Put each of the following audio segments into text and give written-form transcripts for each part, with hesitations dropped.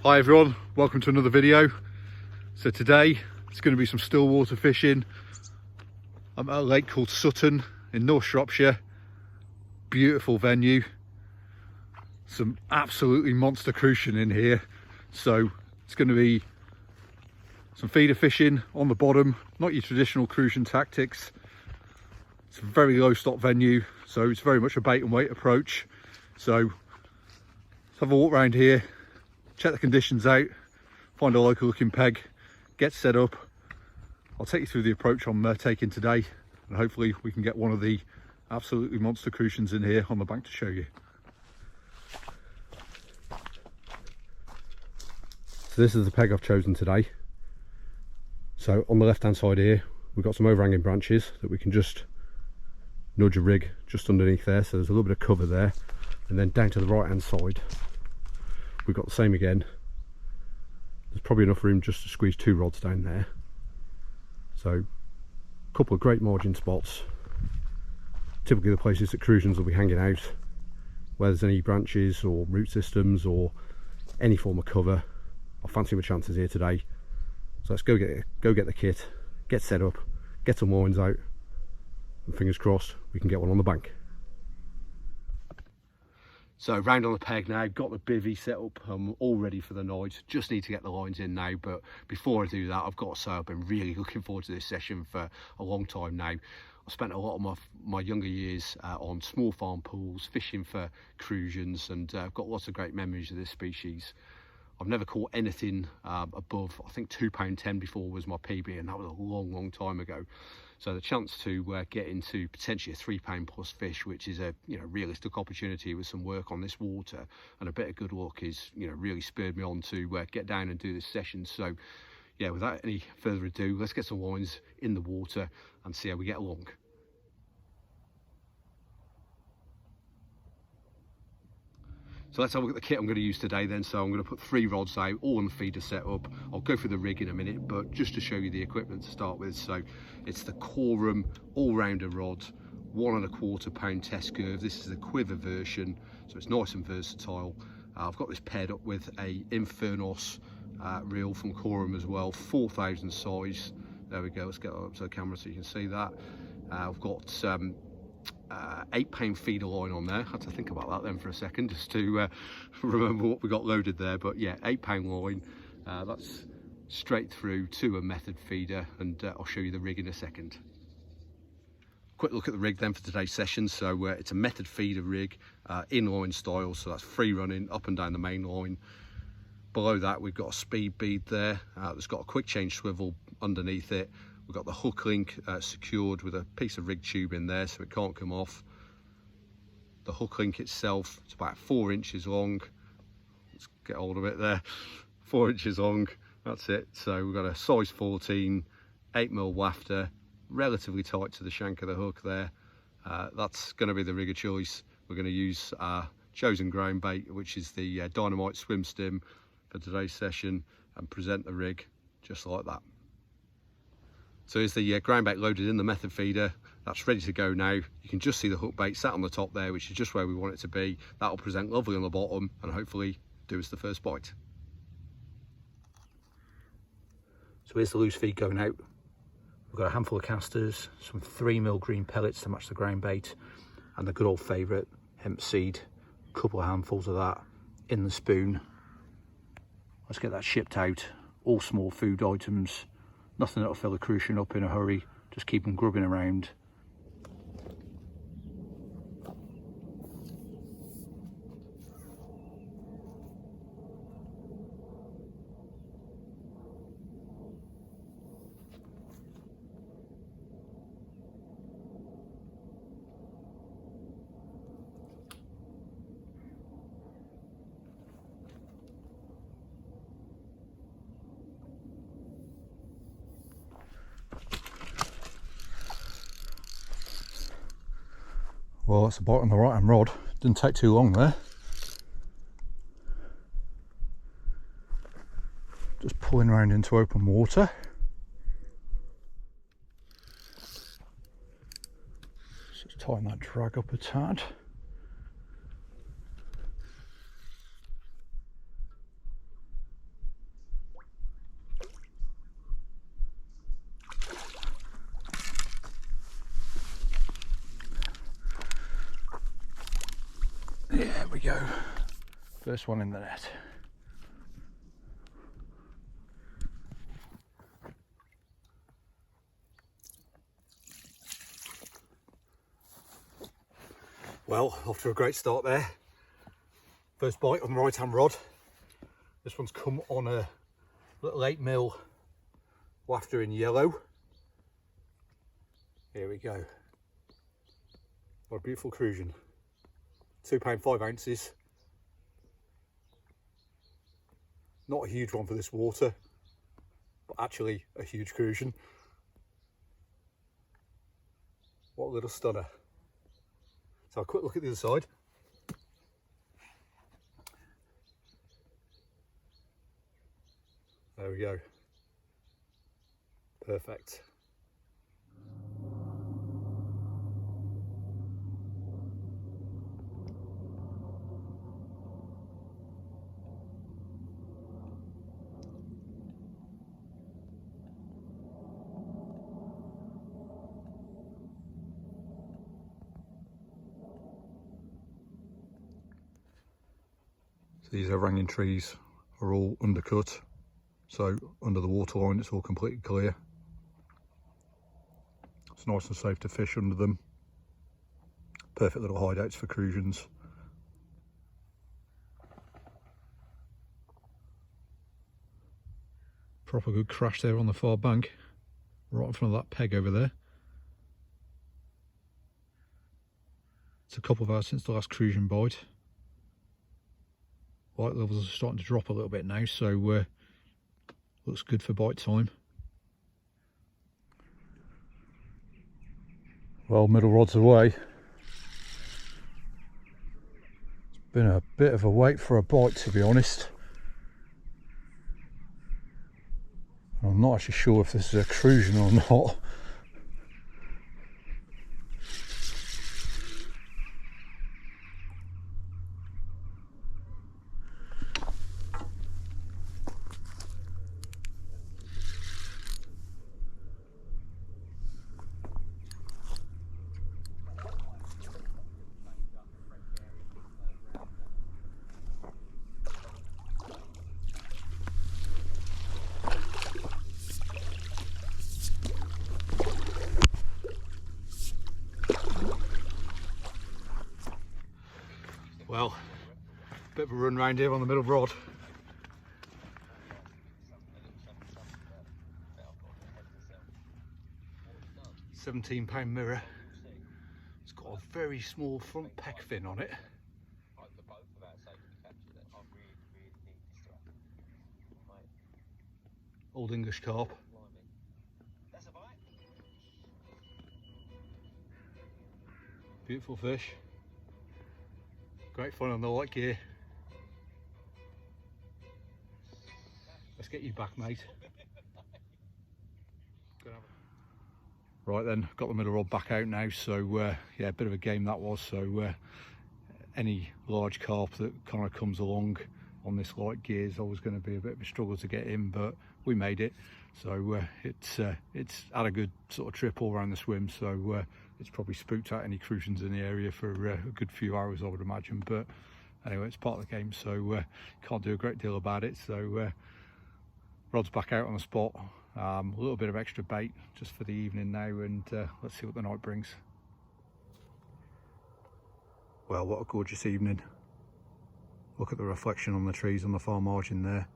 Hi everyone, welcome to another video. So today it's going to be some still water fishing. I'm at a lake called Sutton in North Shropshire. Beautiful venue. Some absolutely monster crucian in here. So it's going to be some feeder fishing on the bottom, not your traditional crucian tactics. It's a very low stop venue, so it's very much a bait and weight approach. So let's have a walk around here, check the conditions out, find a local looking peg, get set up. I'll take you through the approach I'm taking today, and hopefully we can get one of the absolutely monster crucians in here on the bank to show you. So this is the peg I've chosen today. So on the left hand side here we've got some overhanging branches that we can just nudge a rig just underneath there, so there's a little bit of cover there. And then down to the right hand side we've got the same again. There's probably enough room just to squeeze 2 rods down there. So a couple of great margin spots, typically the places that crucians will be hanging out, where there's any branches or root systems or any form of cover. I fancy my chances here today, so let's go get the kit, get set up, get some lines out, and fingers crossed we can get one on the bank. So round on the peg now, got the bivvy set up, I'm all ready for the night. Just need to get the lines in now, but before I do that, I've got to say I've been really looking forward to this session for a long time now. I spent a lot of my younger years on small farm pools, fishing for Crucians, and I've got lots of great memories of this species. I've never caught anything above, I think £2.10 before was my PB, and that was a long time ago. So the chance to get into potentially a £3 plus fish, which is a realistic opportunity with some work on this water and a bit of good luck, is really spurred me on to get down and do this session. So yeah, without any further ado, let's get some lines in the water and see how we get along. So let's have a look at the kit I'm going to use today then. So I'm going to put 3 rods out, all on the feeder set up. I'll go through the rig in a minute, but just to show you the equipment to start with. So it's the Corum all-rounder rod, 1¼ pound test curve. This is the quiver version, so it's nice and versatile. I've got this paired up with a Infernos reel from Corum as well, 4000 size. There we go, let's get up to the camera so you can see that. I've got £8 feeder line on there. I had to think about that then for a second just to remember what we got loaded there, but yeah, £8 line. That's straight through to a method feeder, and I'll show you the rig in a second. Quick look at the rig then for today's session. So it's a method feeder rig, inline style, so that's free running up and down the main line. Below that we've got a speed bead there that's got a quick change swivel underneath it. We've got the hook link secured with a piece of rig tube in there so it can't come off. The hook link itself, it's about 4 inches long. Let's get hold of it there. 4 inches long, that's it. So we've got a size 14, 8mm wafter, relatively tight to the shank of the hook there. That's going to be the rig of choice. We're going to use our chosen ground bait, which is the Dynamite Swim Stim for today's session, and present the rig just like that. So here's the ground bait loaded in the method feeder. That's ready to go now. You can just see the hook bait sat on the top there, which is just where we want it to be. That'll present lovely on the bottom and hopefully do us the first bite. So here's the loose feed going out. We've got a handful of casters, some 3mm green pellets to match the ground bait, and the good old favourite, hemp seed. A couple of handfuls of that in the spoon. Let's get that shipped out. All small food items. Nothing that'll fill a crucian up in a hurry, just keep them grubbing around. Well, that's a bite on the right hand rod. Didn't take too long there. Just pulling around into open water. Just tying that drag up a tad. There we go. First one in the net. Well, off to a great start there. First bite on the right hand rod. This one's come on a little 8 mil wafter in yellow. Here we go. What a beautiful Crucian. £2 5 ounces. Not a huge one for this water, but actually a huge Crucian. What a little stunner. So a quick look at the other side. There we go. Perfect. So these overhanging trees are all undercut, so under the waterline it's all completely clear. It's nice and safe to fish under them. Perfect little hideouts for Crucians. Proper good crash there on the far bank, right in front of that peg over there. It's a couple of hours since the last Crucian bite. Light levels are starting to drop a little bit now, so looks good for bite time. Well, middle rod's away. It's been a bit of a wait for a bite, to be honest. I'm not actually sure if this is a Crucian or not. Well, bit of a run round here on the middle rod. £17 mirror. It's got a very small front peck fin on it. Old English carp. Beautiful fish. Great fun on the light gear. Let's get you back, mate. Right then, got the middle rod back out now, so yeah, a bit of a game that was. So any large carp that kind of comes along on this light gear is always going to be a bit of a struggle to get in, but we made it. So it's had a good sort of trip all around the swim, so it's probably spooked out any Crucians in the area for a good few hours, I would imagine. But anyway, it's part of the game, so can't do a great deal about it. So rod's back out on the spot. A little bit of extra bait just for the evening now, and let's see what the night brings. Well, what a gorgeous evening. Look at the reflection on the trees on the far margin there.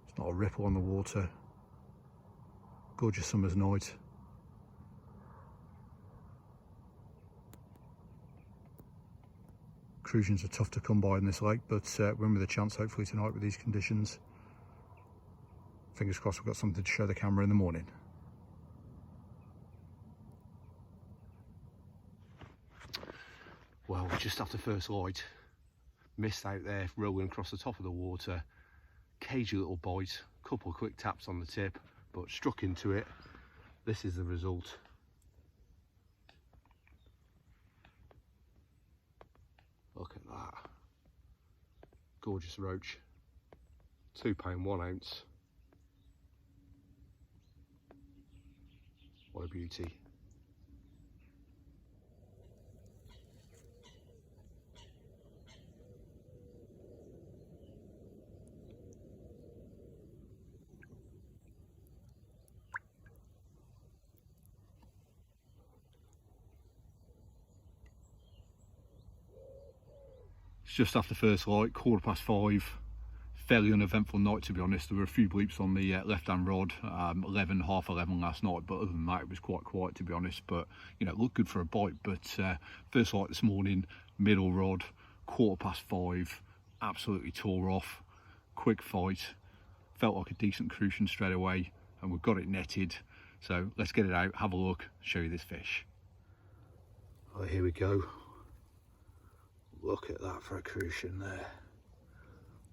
It's not a ripple on the water. Gorgeous summer's night. Crucians are tough to come by in this lake, but when with a chance, hopefully tonight with these conditions. Fingers crossed we've got something to show the camera in the morning. Well, just after first light, mist out there rolling across the top of the water, cagey little bite, couple of quick taps on the tip, but struck into it. This is the result. Look at that. Gorgeous roach. £2 1 ounce. What a beauty. It's just after first light, 5:15. Fairly uneventful night, to be honest. There were a few bleeps on the left hand rod, 11, half 11 last night, but other than that it was quite quiet, to be honest. But you know, it looked good for a bite. But first light this morning, middle rod, 5:15, absolutely tore off, quick fight, felt like a decent Crucian straight away, and we've got it netted. So let's get it out, have a look, show you this fish. Oh, here we go. Look at that for a Crucian there.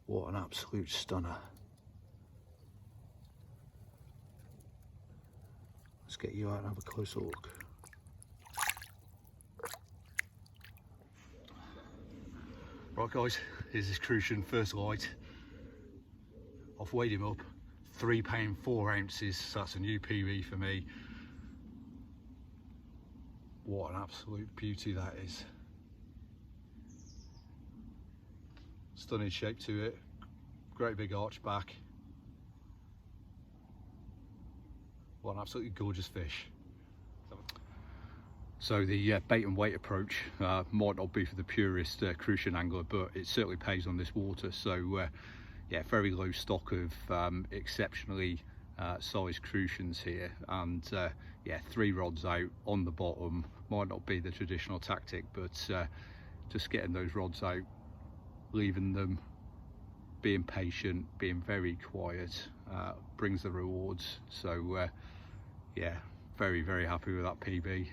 What an absolute stunner. Let's get you out and have a closer look. Right guys, here's this Crucian first light. I've weighed him up, £3 4 ounces, so that's a new PB for me. What an absolute beauty that is. Stunning shape to it, great big arch back. What an absolutely gorgeous fish. So the bait and weight approach might not be for the purist Crucian angler, but it certainly pays on this water. So yeah, very low stock of exceptionally sized Crucians here, and yeah, 3 rods out on the bottom might not be the traditional tactic, but just getting those rods out, leaving them, being patient, being very quiet, brings the rewards. So yeah, very happy with that PB.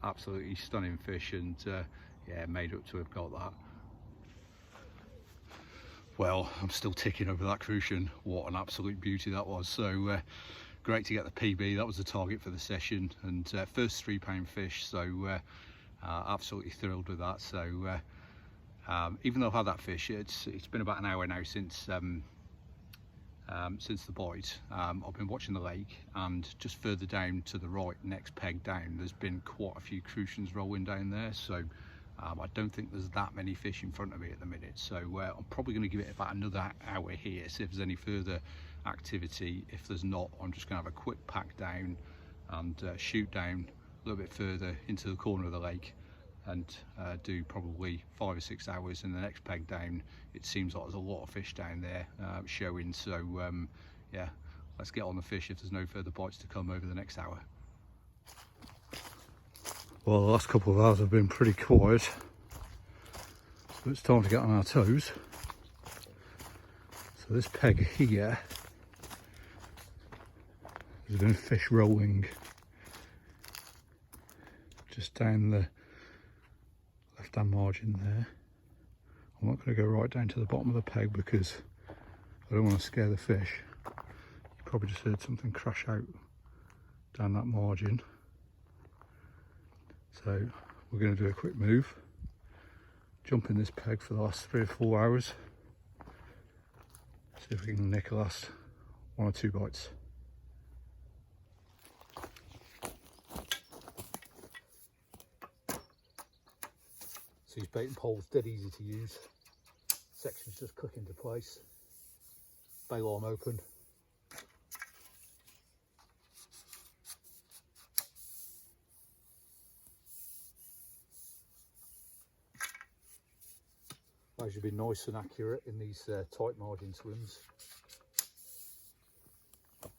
Absolutely stunning fish, and yeah, made up to have got that. Well, I'm still ticking over that Crucian. What an absolute beauty that was. So great to get the PB. That was the target for the session, and first £3 fish, so absolutely thrilled with that. So even though I've had that fish, it's been about an hour now since the bite. I've been watching the lake, and just further down to the right, next peg down, there's been quite a few Crucians rolling down there. So I don't think there's that many fish in front of me at the minute. So I'm probably going to give it about another hour here, see if there's any further activity. If there's not, I'm just going to have a quick pack down and shoot down a little bit further into the corner of the lake, and do probably 5 or 6 hours in the next peg down. It seems like there's a lot of fish down there showing. So yeah, let's get on the fish if there's no further bites to come over the next hour. Well, the last couple of hours have been pretty quiet, so it's time to get on our toes. So this peg here, there's been fish rolling just down the left hand margin there. I'm not going to go right down to the bottom of the peg because I don't want to scare the fish. You probably just heard something crash out down that margin. So we're going to do a quick move, jump in this peg for the last 3 or 4 hours, see if we can nick the last 1 or 2 bites. So these bait and poles dead easy to use. Sections just click into place. Bail arm open. Those should be nice and accurate in these tight margin swims.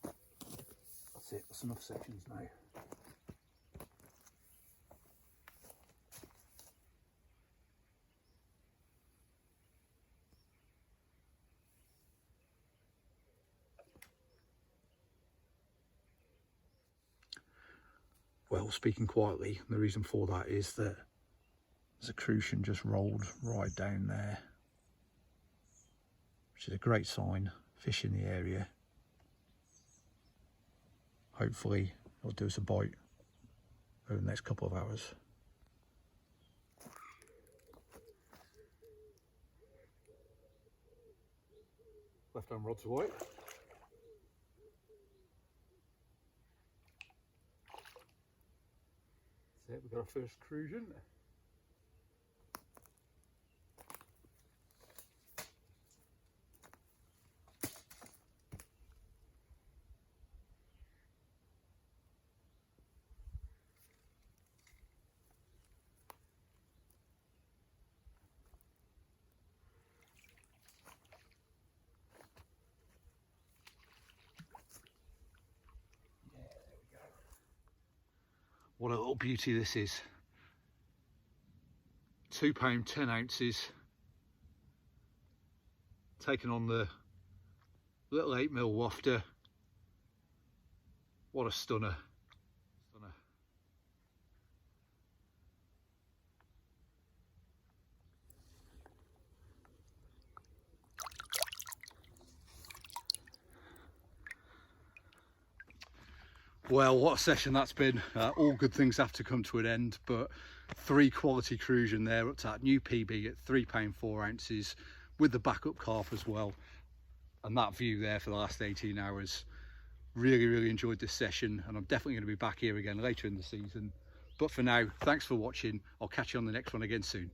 That's it, that's enough sections now. Well, speaking quietly, the reason for that is that there's a Crucian just rolled right down there, which is a great sign. Fish in the area. Hopefully it'll do us a bite over the next couple of hours. Left hand rod to white. That's it, we've got our first Crucian. What a little beauty this is. £2, 10 ounces. Taken on the little 8mm wafter. What a stunner. Well, what a session that's been. All good things have to come to an end, but 3 quality Crucian there, up to that new PB at £3, 4 ounces with the backup carp as well. And that view there for the last 18 hours. Really enjoyed this session, and I'm definitely going to be back here again later in the season. But for now, thanks for watching. I'll catch you on the next one again soon.